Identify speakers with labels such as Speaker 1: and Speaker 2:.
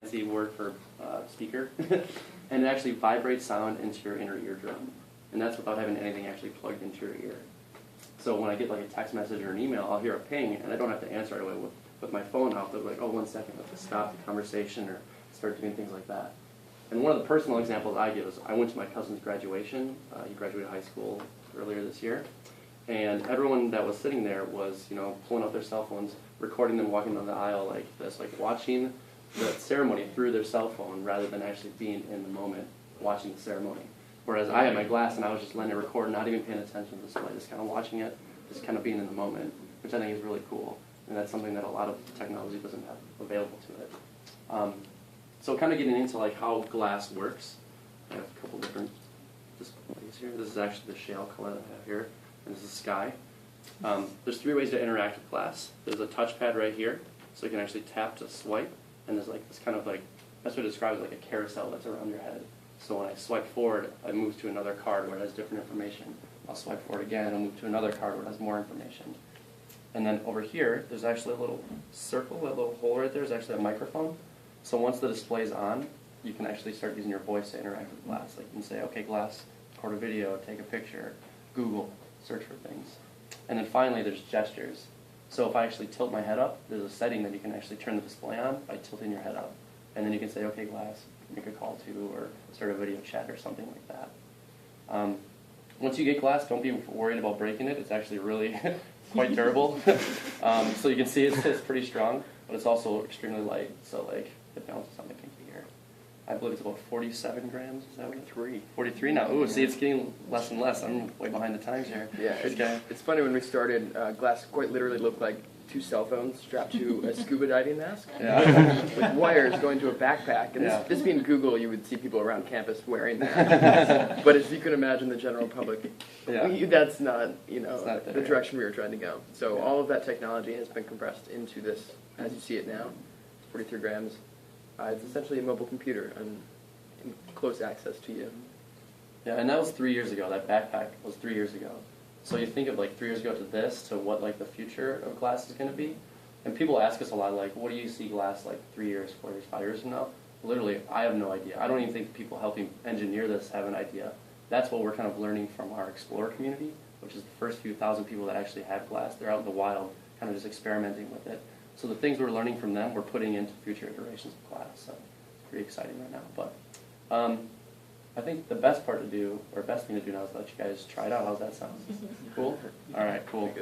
Speaker 1: fancy word for speaker, and it actually vibrates sound into your inner eardrum, and that's without having anything actually plugged into your ear. So when I get like a text message or an email, I'll hear a ping, and I don't have to answer right away with my phone. I'll have to be like, oh, 1 second, I have to stop the conversation or start doing things like that. And one of the personal examples I give is I went to my cousin's graduation. He graduated high school earlier this year, and everyone that was sitting there was, pulling out their cell phones, recording them walking down the aisle like this, like watching the ceremony through their cell phone rather than actually being in the moment watching the ceremony. Whereas I had my glass and I was just letting it record, not even paying attention to the display, just kind of watching it, just kind of being in the moment, which I think is really cool. And that's something that a lot of technology doesn't have available to it. So kind of getting into like how glass works, I have a couple different displays here. This is actually the shale color that I have here, and this is sky. There's 3 ways to interact with glass. There's a touchpad right here, so you can actually tap to swipe, and there's like this kind of like, best way to describe it, like a carousel that's around your head. So when I swipe forward, I move to another card where it has different information. I'll swipe forward again, I'll move to another card where it has more information. And then over here, there's actually a little circle, a little hole right there is actually a microphone. So once the display is on, you can actually start using your voice to interact with glass. Like you can say, okay, glass, record a video, take a picture, Google, search for things. And then finally, there's gestures. So if I actually tilt my head up, there's a setting that you can actually turn the display on by tilting your head up. And then you can say, okay, glass, make a call to, or start a video chat or something like that. Once you get glass, don't be worried about breaking it. It's actually really quite durable. So you can see it's pretty strong, but it's also extremely light. So like it bounces on the pinky here. I believe it's about 47 grams. Is that what it's? 43 now. Ooh, see, it's getting less and less. I'm way behind the times here.
Speaker 2: Yeah, it's funny when we started, glass quite literally looked like 2 cell phones strapped to a scuba diving mask with wires going to a backpack. And this being Google, you would see people around campus wearing that. But as you can imagine, the general public, that's not, the direction we were trying to go. So all of that technology has been compressed into this, as you see it now, 43 grams. It's essentially a mobile computer and in close access to you.
Speaker 1: Yeah, and that was 3 years ago. That backpack was 3 years ago. So you think of like 3 years ago to this, to what like the future of glass is going to be. And people ask us a lot, like, what do you see glass like 3 years, 4 years, 5 years from now? Literally, I have no idea. I don't even think the people helping engineer this have an idea. That's what we're kind of learning from our Explorer community, which is the first few thousand people that actually have glass. They're out in the wild, kind of just experimenting with it. So the things we're learning from them, we're putting into future iterations of glass. So it's pretty exciting right now. But I think the best part to do, or best thing to do now is let you guys try it out. How's that sound? Cool? All right, cool.